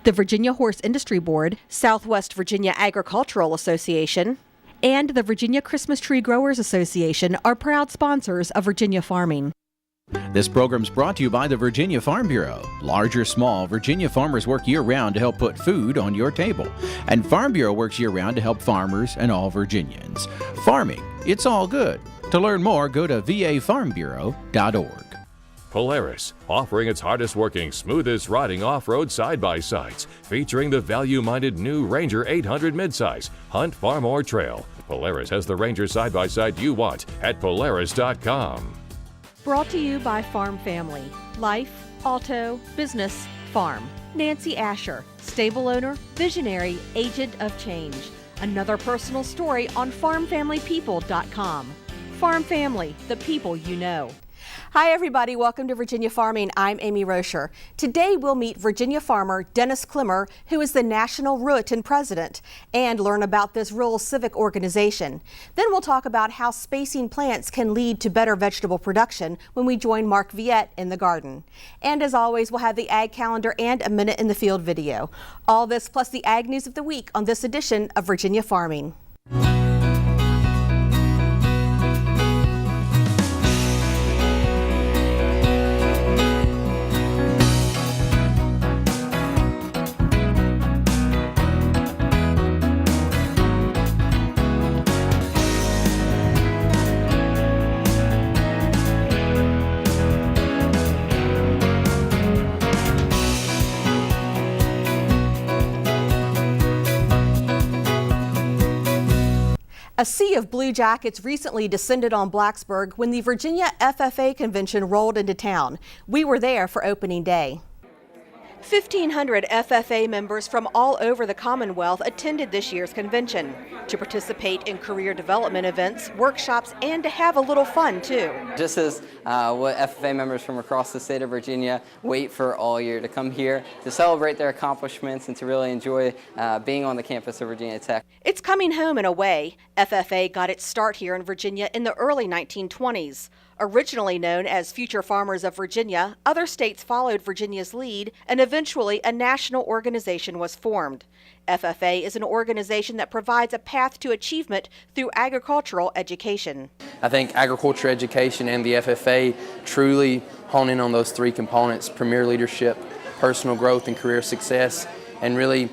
The Virginia Horse Industry Board, Southwest Virginia Agricultural Association, and the Virginia Christmas Tree Growers Association are proud sponsors of Virginia farming. This program's brought to you by the Virginia Farm Bureau. Large or small, Virginia farmers work year-round to help put food on your table. And Farm Bureau works year-round to help farmers and all Virginians. Farming, it's all good. To learn more, go to vafarmbureau.org. Polaris, offering its hardest-working, smoothest riding off-road side-by-sides, featuring the value-minded new Ranger 800 midsize, hunt, farm, or trail. Polaris has the Ranger side-by-side you want at Polaris.com. Brought to you by Farm Family. Life, auto, business, farm. Nancy Asher, stable owner, visionary, agent of change. Another personal story on farmfamilypeople.com. Farm Family, the people you know. Hi everybody, welcome to Virginia Farming. I'm Amy Rocher. Today we'll meet Virginia farmer Dennis Clemmer, who is the National Ruritan President, and learn about this rural civic organization. Then we'll talk about how spacing plants can lead to better vegetable production when we join Mark Viette in the garden. And as always, we'll have the Ag Calendar and a Minute in the Field video. All this plus the Ag News of the Week on this edition of Virginia Farming. A sea of blue jackets recently descended on Blacksburg when the Virginia FFA convention rolled into town. We were there for opening day. 1,500 FFA members from all over the Commonwealth attended this year's convention to participate in career development events, workshops, and to have a little fun too. Just as what FFA members from across the state of Virginia wait for all year to come here to celebrate their accomplishments and to really enjoy being on the campus of Virginia Tech. It's coming home in a way. FFA got its start here in Virginia in the early 1920s. Originally known as Future Farmers of Virginia, other states followed Virginia's lead, and eventually a national organization was formed. FFA is an organization that provides a path to achievement through agricultural education. I think agriculture education and the FFA truly hone in on those three components: premier leadership, personal growth, and career success, and really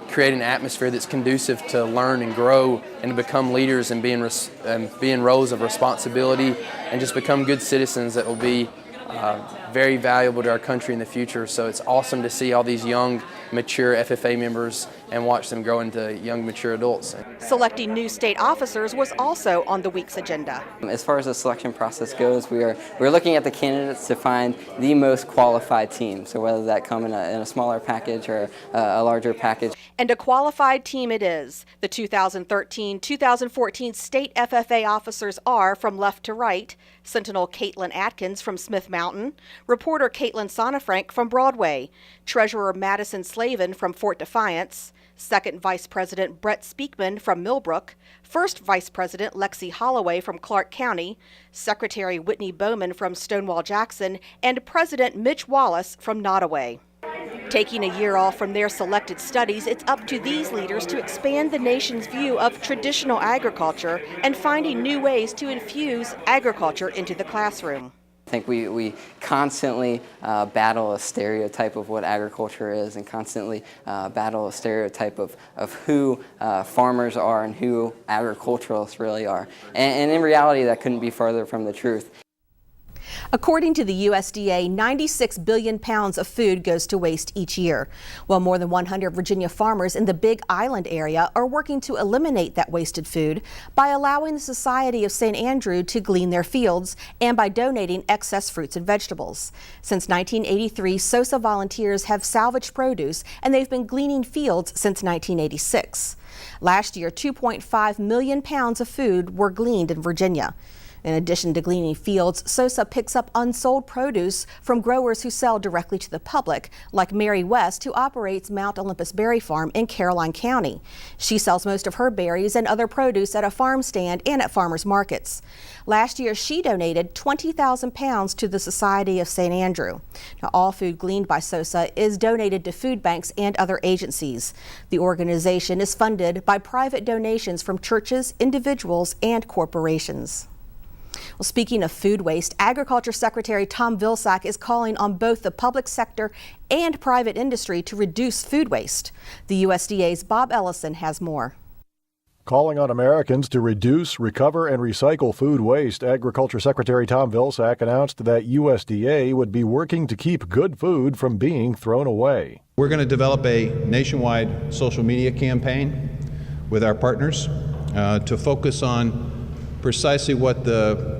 create an atmosphere that's conducive to learn and grow and to become leaders and be in roles of responsibility and just become good citizens that will be very valuable to our country in the future. So it's awesome to see all these young, mature FFA members and watch them grow into young, mature adults. Selecting new state officers was also on the week's agenda. As far as the selection process goes, we're looking at the candidates to find the most qualified team. So whether that come in a smaller package or a larger package. And a qualified team it is. The 2013-2014 state FFA officers are, from left to right, Sentinel Caitlin Atkins from Smith Mountain, reporter Caitlin Sonnefrank from Broadway, Treasurer Madison Slavin from Fort Defiance, Second Vice President Brett Speakman from Millbrook, First Vice President Lexi Holloway from Clark County, Secretary Whitney Bowman from Stonewall Jackson, and President Mitch Wallace from Nottoway. Taking a year off from their selected studies, it's up to these leaders to expand the nation's view of traditional agriculture and finding new ways to infuse agriculture into the classroom. I think we constantly battle a stereotype of what agriculture is and constantly battle a stereotype of who farmers are and who agriculturalists really are. And in reality, that couldn't be further from the truth. According to the USDA, 96 billion pounds of food goes to waste each year. While more than 100 Virginia farmers in the Big Island area are working to eliminate that wasted food by allowing the Society of St. Andrew to glean their fields and by donating excess fruits and vegetables. Since 1983, SOSA volunteers have salvaged produce, and they've been gleaning fields since 1986. Last year, 2.5 million pounds of food were gleaned in Virginia. In addition to gleaning fields, Sosa picks up unsold produce from growers who sell directly to the public, like Mary West, who operates Mount Olympus Berry Farm in Caroline County. She sells most of her berries and other produce at a farm stand and at farmers markets. Last year, she donated 20,000 pounds to the Society of St. Andrew. Now, all food gleaned by Sosa is donated to food banks and other agencies. The organization is funded by private donations from churches, individuals, and corporations. Well, speaking of food waste, Agriculture Secretary Tom Vilsack is calling on both the public sector and private industry to reduce food waste. The USDA's Bob Ellison has more. Calling on Americans to reduce, recover, and recycle food waste, Agriculture Secretary Tom Vilsack announced that USDA would be working to keep good food from being thrown away. We're going to develop a nationwide social media campaign with our partners to focus on precisely what the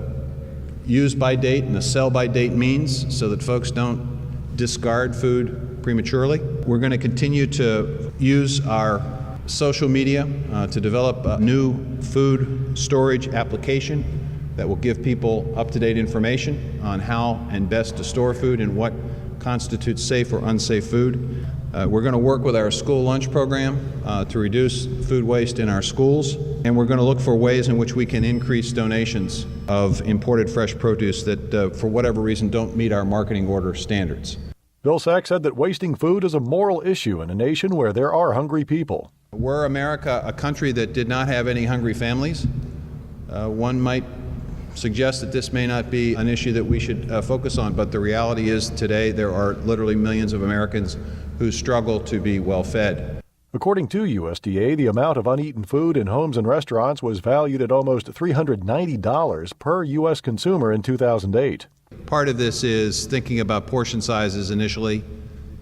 use by date and the sell by date means so that folks don't discard food prematurely. We're going to continue to use our social media to develop a new food storage application that will give people up-to-date information on how and best to store food and what constitutes safe or unsafe food. We're going to work with our school lunch program to reduce food waste in our schools, and we're going to look for ways in which we can increase donations of imported fresh produce that, for whatever reason, don't meet our marketing order standards. Vilsack said that wasting food is a moral issue in a nation where there are hungry people. Were America a country that did not have any hungry families, one might suggest that this may not be an issue that we should focus on, but the reality is today there are literally millions of Americans who struggle to be well fed. According to USDA, the amount of uneaten food in homes and restaurants was valued at almost $390 per U.S. consumer in 2008. Part of this is thinking about portion sizes initially,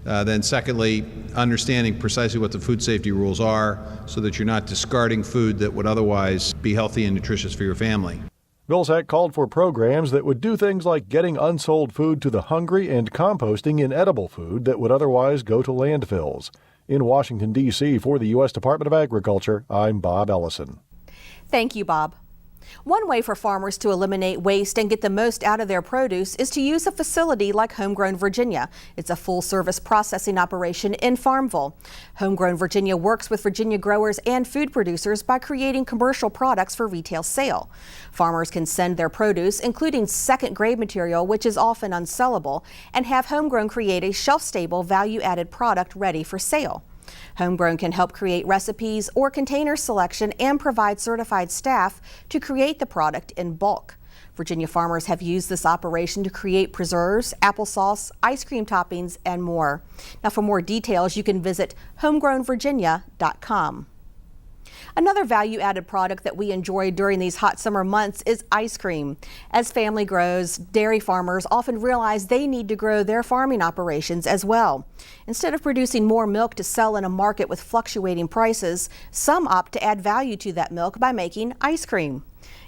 then secondly, understanding precisely what the food safety rules are so that you're not discarding food that would otherwise be healthy and nutritious for your family. Vilsack called for programs that would do things like getting unsold food to the hungry and composting inedible food that would otherwise go to landfills. In Washington, D.C., for the U.S. Department of Agriculture, I'm Bob Ellison. Thank you, Bob. One way for farmers to eliminate waste and get the most out of their produce is to use a facility like Homegrown Virginia. It's a full-service processing operation in Farmville. Homegrown Virginia works with Virginia growers and food producers by creating commercial products for retail sale. Farmers can send their produce, including second-grade material, which is often unsellable, and have Homegrown create a shelf-stable, value-added product ready for sale. Homegrown can help create recipes or container selection and provide certified staff to create the product in bulk. Virginia farmers have used this operation to create preserves, applesauce, ice cream toppings, and more. Now, for more details, you can visit homegrownvirginia.com. Another value-added product that we enjoy during these hot summer months is ice cream. As family grows, dairy farmers often realize they need to grow their farming operations as well. Instead of producing more milk to sell in a market with fluctuating prices, some opt to add value to that milk by making ice cream.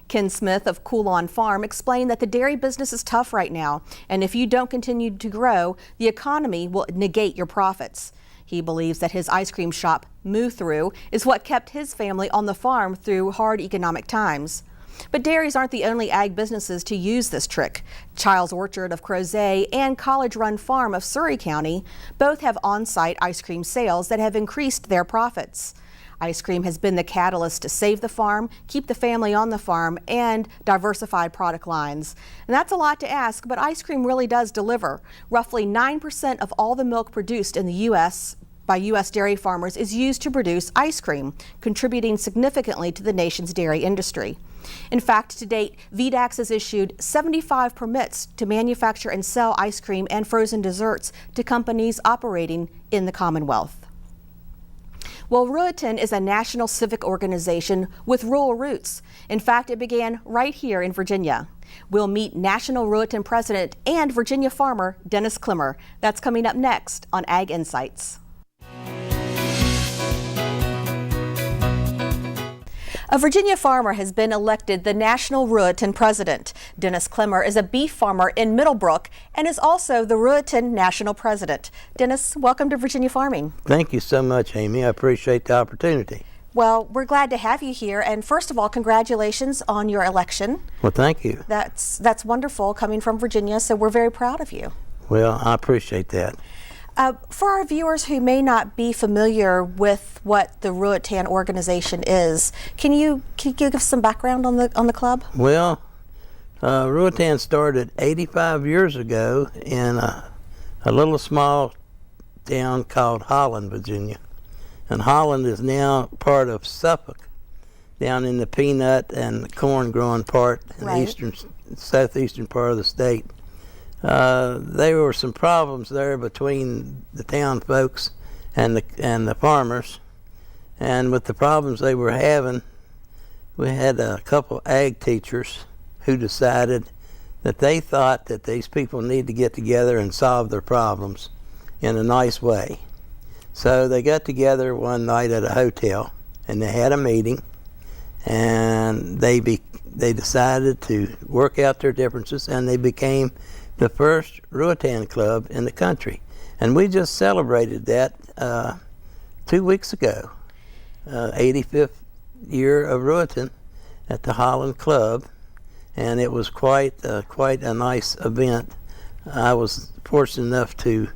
Ken Smith of Coolon Farm explained that the dairy business is tough right now, and if you don't continue to grow, the economy will negate your profits. He believes that his ice cream shop, Moo Through, is what kept his family on the farm through hard economic times. But dairies aren't the only ag businesses to use this trick. Child's Orchard of Crozet and College Run Farm of Surrey County both have on-site ice cream sales that have increased their profits. Ice cream has been the catalyst to save the farm, keep the family on the farm, and diversify product lines. And that's a lot to ask, but ice cream really does deliver. Roughly 9% of all the milk produced in the U.S. by U.S. dairy farmers is used to produce ice cream, contributing significantly to the nation's dairy industry. In fact, to date, VDAX has issued 75 permits to manufacture and sell ice cream and frozen desserts to companies operating in the Commonwealth. Well, Ruritan is a national civic organization with rural roots. In fact, it began right here in Virginia. We'll meet National Ruritan President and Virginia farmer Dennis Clemmer. That's coming up next on Ag Insights. A Virginia farmer has been elected the National Ruritan President. Dennis Clemmer is a beef farmer in Middlebrook and is also the Ruritan National President. Dennis, welcome to Virginia Farming. Thank you so much, Amy. I appreciate the opportunity. Well, we're glad to have you here. And first of all, congratulations on your election. Well, thank you. That's wonderful coming from Virginia, so we're very proud of you. Well, I appreciate that. For our viewers who may not be familiar with what the Ruritan organization is, can you give us some background on the club? Well, Ruritan started 85 years ago in a little small town called Holland, Virginia. And Holland is now part of Suffolk, down in the peanut and corn growing part in the southeastern part of the state. There were some problems there between the town folks and the farmers, and with the problems they were having, we had a couple ag teachers who decided that they thought that these people need to get together and solve their problems in a nice way. So they got together one night at a hotel and they had a meeting, and they decided to work out their differences, and they became the first Ruritan club in the country. And we just celebrated that 2 weeks ago, 85th year of Ruritan at the Holland Club, and it was quite a nice event. I was fortunate enough to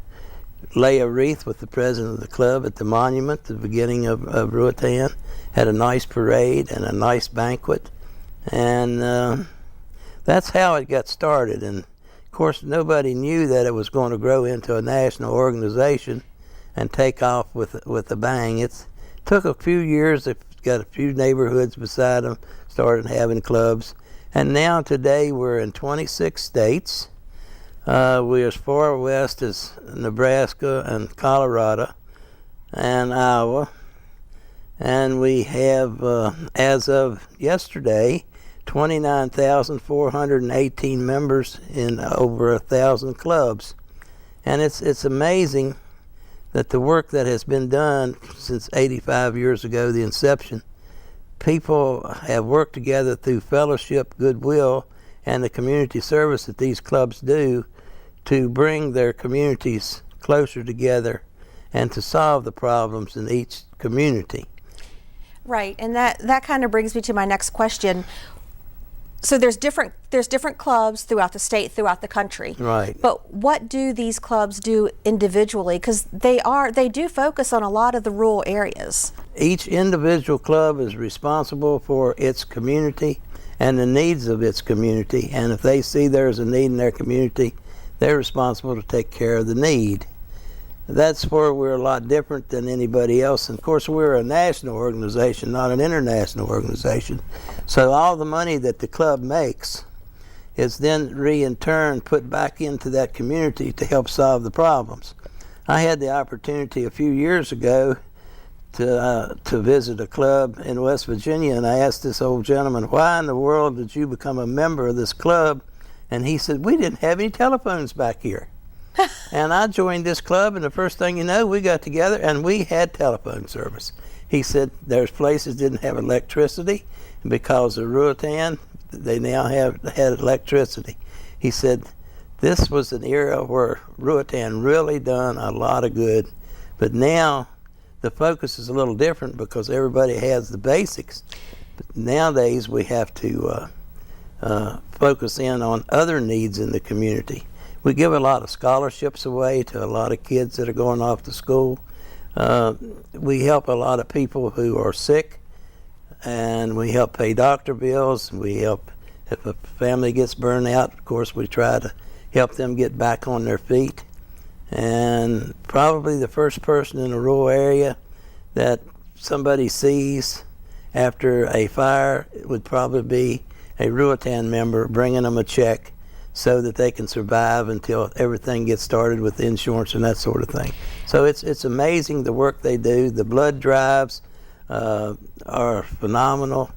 lay a wreath with the president of the club at the monument at the beginning of Ruritan. Had a nice parade and a nice banquet, and that's how it got started. And of course, nobody knew that it was going to grow into a national organization and take off with a bang. It took a few years. They've got a few neighborhoods beside them, started having clubs, and now today we're in 26 states. We're as far west as Nebraska and Colorado and Iowa, and we have, as of yesterday, 29,418 members in over 1,000 clubs. And it's amazing that the work that has been done since 85 years ago, the inception, people have worked together through fellowship, goodwill, and the community service that these clubs do to bring their communities closer together and to solve the problems in each community. Right, and that kind of brings me to my next question. So there's different clubs throughout the state, throughout the country. Right. But what do these clubs do individually? Because they do focus on a lot of the rural areas. Each individual club is responsible for its community and the needs of its community, and if they see there's a need in their community, they're responsible to take care of the need. That's where we're a lot different than anybody else. And of course, we're a national organization, not an international organization. So all the money that the club makes is then in turn put back into that community to help solve the problems. I had the opportunity a few years ago to visit a club in West Virginia, and I asked this old gentleman, why in the world did you become a member of this club? And he said, we didn't have any telephones back here. And I joined this club, and the first thing you know, we got together and we had telephone service. He said there's places didn't have electricity, and because of Ruritan, they now had electricity. He said this was an era where Ruritan really done a lot of good, but now the focus is a little different because everybody has the basics. But nowadays we have to focus in on other needs in the community. We give a lot of scholarships away to a lot of kids that are going off to school. We help a lot of people who are sick, and we help pay doctor bills. We help, if a family gets burned out, of course, we try to help them get back on their feet. And probably the first person in a rural area that somebody sees after a fire would probably be a Ruritan member bringing them a check so that they can survive until everything gets started with insurance and that sort of thing. So it's amazing the work they do. The blood drives are phenomenal.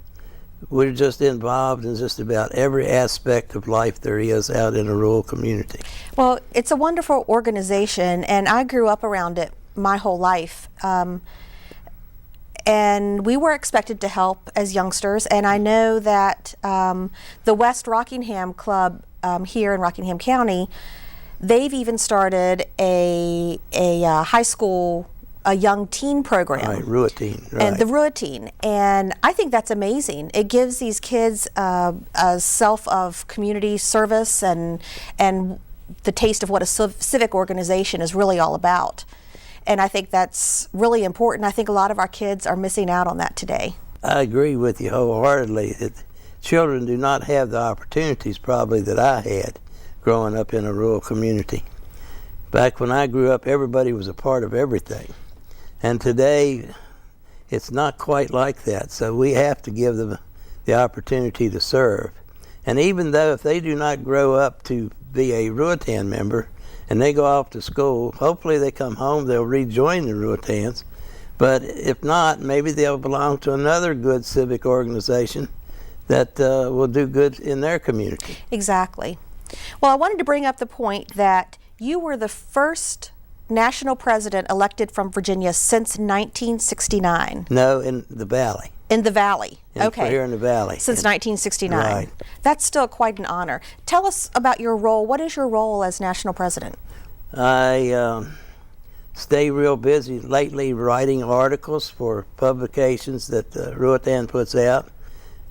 We're just involved in just about every aspect of life there is out in a rural community. Well, it's a wonderful organization, and I grew up around it my whole life. And we were expected to help as youngsters, and I know that the West Rockingham Club here in Rockingham County, they've even started a high school a young teen program. Right, Ruritan. Right. And the Ruritan. And I think that's amazing. It gives these kids a self of community service and the taste of what a civic organization is really all about. And I think that's really important. I think a lot of our kids are missing out on that today. I agree with you wholeheartedly that children do not have the opportunities probably that I had growing up in a rural community. Back when I grew up, everybody was a part of everything. And today, it's not quite like that. So we have to give them the opportunity to serve. And even though if they do not grow up to be a Ruritan member and they go off to school, hopefully they come home, they'll rejoin the Ruritans. But if not, maybe they'll belong to another good civic organization that will do good in their community. Exactly. Well, I wanted to bring up the point that you were the first national president elected from Virginia since 1969. No, in the Valley. In the Valley. Okay. Here in the Valley. Since 1969. Right. That's still quite an honor. Tell us about your role. What is your role as national president? I stay real busy lately writing articles for publications that Ruritan puts out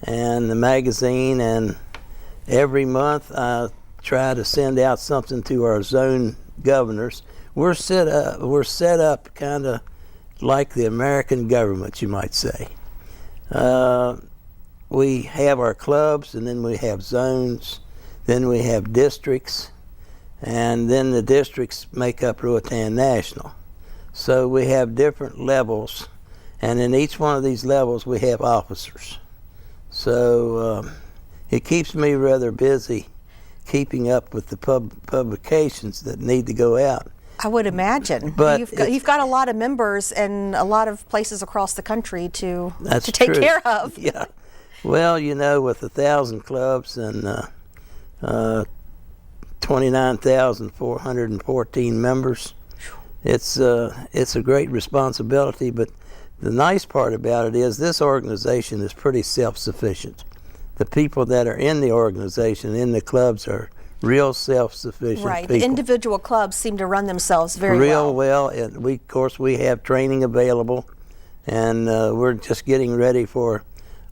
and the magazine, and every month I try to send out something to our zone governors. We're set up kind of like the American government, you might say. We have our clubs, and then we have zones, then we have districts, and then the districts make up Ruritan National. So we have different levels, and in each one of these levels we have officers. So it keeps me rather busy keeping up with the publications that need to go out. I would imagine. But you've got a lot of members and a lot of places across the country to take true. care of. Yeah. Well, you know, with 1,000 clubs and 29,414 members, it's a great responsibility. But the nice part about it is this organization is pretty self-sufficient. The people that are in the organization, in the clubs, are real self-sufficient right. people. The individual clubs seem to run themselves very real well. And we, of course, we have training available, and we're just getting ready for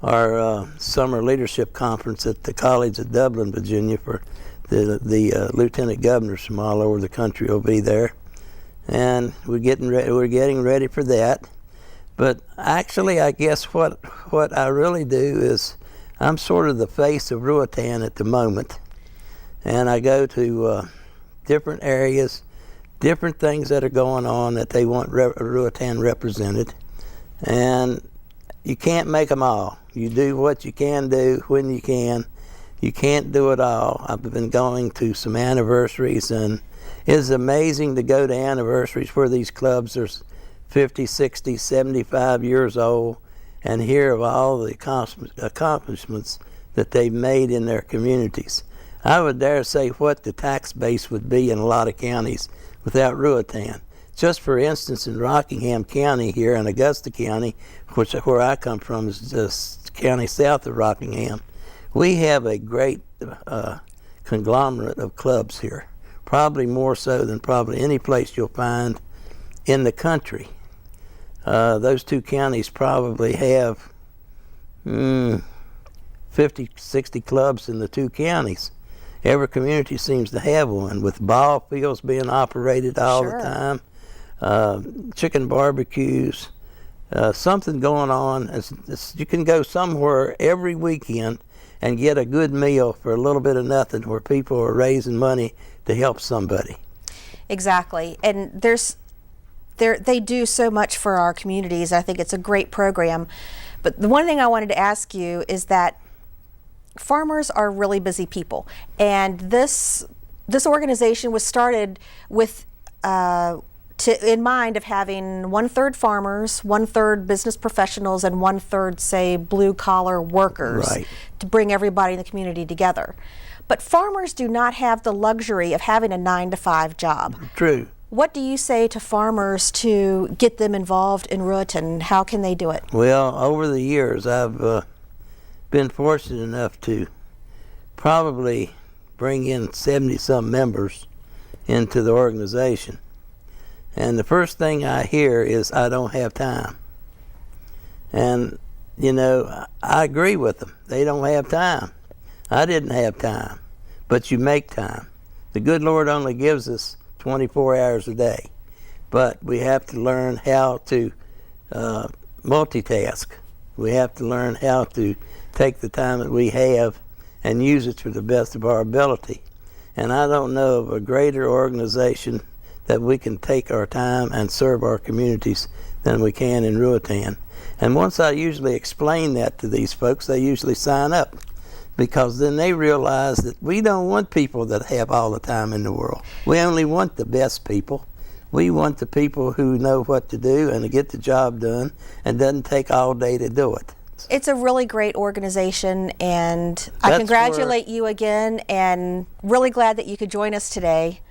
our summer leadership conference at the College of Dublin, Virginia. For the lieutenant governors from all over the country will be there, and we're getting ready for that. But actually, I guess what I really do is I'm sort of the face of Ruritan at the moment. And I go to different areas, different things that are going on that they want Ruritan represented. And you can't make them all. You do what you can do when you can. You can't do it all. I've been going to some anniversaries, and it's amazing to go to anniversaries where these clubs are 50, 60, 75 years old and hear of all the accomplishments that they've made in their communities. I would dare say what the tax base would be in a lot of counties without Ruritan. Just for instance, in Rockingham County here in Augusta County, where I come from, is just county south of Rockingham, we have a great conglomerate of clubs here, probably more so than probably any place you'll find in the country. Those two counties probably have 50, 60 clubs in the two counties. Every community seems to have one, with ball fields being operated all the time, chicken barbecues, something going on. You can go somewhere every weekend and get a good meal for a little bit of nothing, where people are raising money to help somebody. Exactly. And they do so much for our communities. I think it's a great program. But the one thing I wanted to ask you is that farmers are really busy people, and this organization was started with in mind of having 1/3 farmers, 1/3 business professionals, and 1/3, say, blue-collar workers, right, to bring everybody in the community together. But farmers do not have the luxury of having a 9-to-5 job. True. What do you say to farmers to get them involved in Ruritan? How can they do it? Well, over the years, I've been fortunate enough to probably bring in 70-some members into the organization. And the first thing I hear is, I don't have time. And, you know, I agree with them. They don't have time. I didn't have time. But you make time. The good Lord only gives us 24 hours a day. But we have to learn how to multitask. We have to learn how to take the time that we have and use it to the best of our ability. And I don't know of a greater organization that we can take our time and serve our communities than we can in Ruritan. And once I usually explain that to these folks, they usually sign up, because then they realize that we don't want people that have all the time in the world. We only want the best people. We want the people who know what to do and to get the job done, and doesn't take all day to do it. It's a really great organization, and I congratulate you again, and really glad that you could join us today,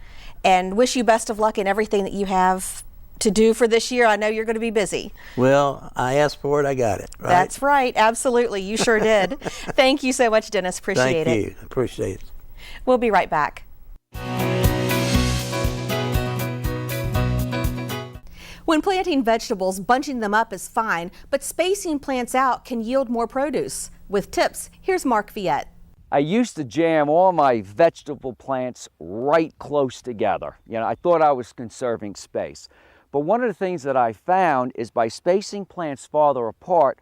and wish you best of luck in everything that you have to do for this year. I know you're going to be busy. Well, I asked for it, I got it, right? That's right, absolutely, you sure did. Thank you so much, Dennis, appreciate it. Thank you, appreciate it. We'll be right back. When planting vegetables, bunching them up is fine, but spacing plants out can yield more produce. With tips, here's Mark Viette. I used to jam all my vegetable plants right close together. You know, I thought I was conserving space. But one of the things that I found is by spacing plants farther apart,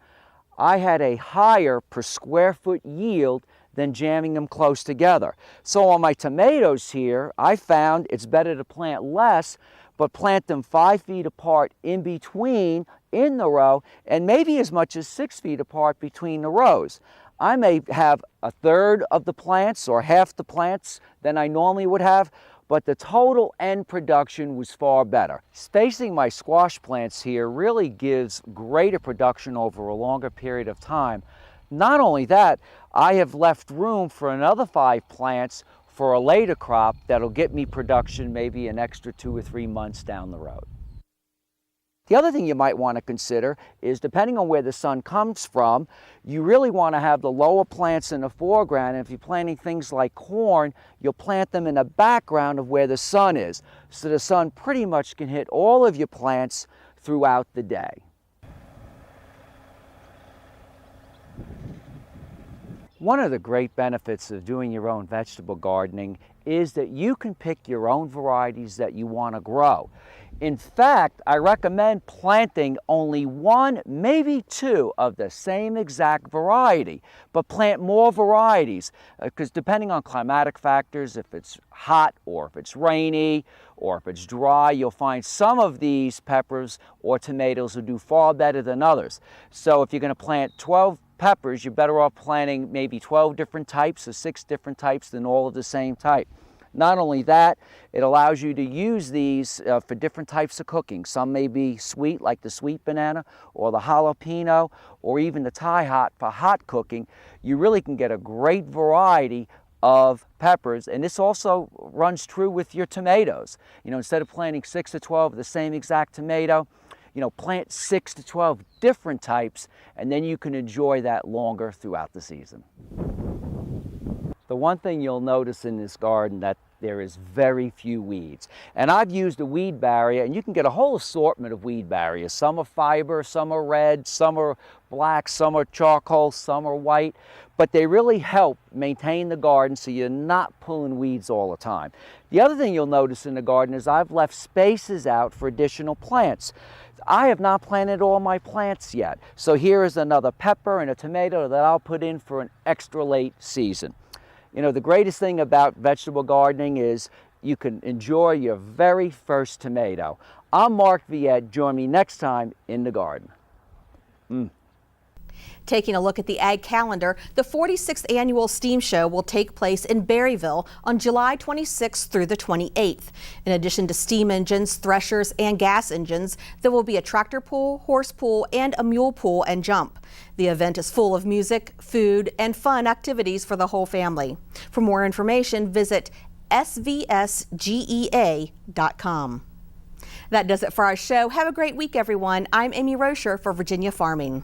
I had a higher per square foot yield than jamming them close together. So on my tomatoes here, I found it's better to plant less, but plant them 5 feet apart in between in the row, and maybe as much as 6 feet apart between the rows. I may have a third of the plants or half the plants than I normally would have, but the total end production was far better. Spacing my squash plants here really gives greater production over a longer period of time. Not only that, I have left room for another 5 plants for a later crop that'll get me production maybe an extra 2 or 3 months down the road. The other thing you might want to consider is, depending on where the sun comes from, you really want to have the lower plants in the foreground, and if you're planting things like corn, you'll plant them in the background of where the sun is, so the sun pretty much can hit all of your plants throughout the day. One of the great benefits of doing your own vegetable gardening is that you can pick your own varieties that you want to grow. In fact, I recommend planting only 1, maybe 2 of the same exact variety, but plant more varieties, because depending on climatic factors, if it's hot or if it's rainy or if it's dry, you'll find some of these peppers or tomatoes will do far better than others. So if you're going to plant 12 peppers, you're better off planting maybe 12 different types or 6 different types than all of the same type. Not only that, it allows you to use these for different types of cooking. Some may be sweet, like the sweet banana, or the jalapeno, or even the Thai hot for hot cooking. You really can get a great variety of peppers, and this also runs true with your tomatoes. You know, instead of planting 6 to 12 of the same exact tomato, you know, plant 6 to 12 different types, and then you can enjoy that longer throughout the season. The one thing you'll notice in this garden that there is very few weeds. And I've used a weed barrier, and you can get a whole assortment of weed barriers. Some are fiber, some are red, some are black, some are charcoal, some are white. But they really help maintain the garden so you're not pulling weeds all the time. The other thing you'll notice in the garden is I've left spaces out for additional plants. I have not planted all my plants yet. So here is another pepper and a tomato that I'll put in for an extra late season. You know, the greatest thing about vegetable gardening is you can enjoy your very first tomato. I'm Mark Viette. Join me next time in the garden. Taking a look at the ag calendar, the 46th annual STEAM show will take place in Berryville on July 26th through the 28th. In addition to steam engines, threshers, and gas engines, there will be a tractor pull, horse pull, and a mule pull and jump. The event is full of music, food, and fun activities for the whole family. For more information, visit svsgea.com. That does it for our show. Have a great week, everyone. I'm Amy Rocher for Virginia Farming.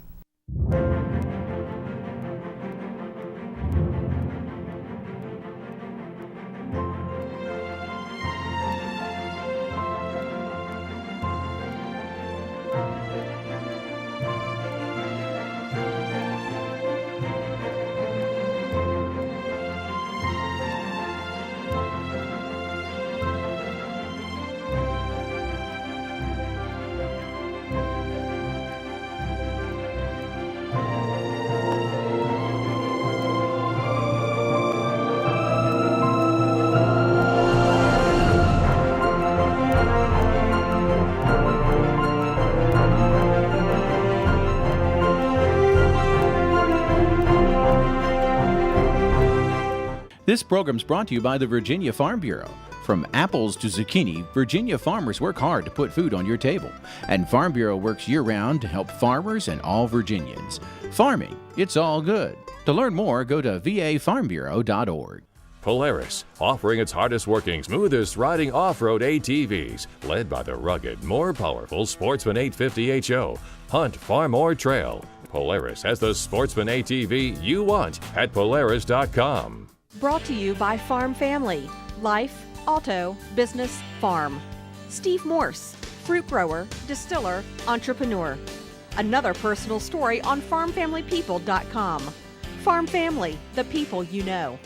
This program's brought to you by the Virginia Farm Bureau. From apples to zucchini, Virginia farmers work hard to put food on your table. And Farm Bureau works year-round to help farmers and all Virginians. Farming, it's all good. To learn more, go to vafarmbureau.org. Polaris, offering its hardest working, smoothest riding off-road ATVs, led by the rugged, more powerful Sportsman 850 HO. Hunt, farm, or trail. Polaris has the Sportsman ATV you want at Polaris.com. Brought to you by Farm Family. Life, auto, business, farm. Steve Morse, fruit grower, distiller, entrepreneur. Another personal story on farmfamilypeople.com. Farm Family, the people you know.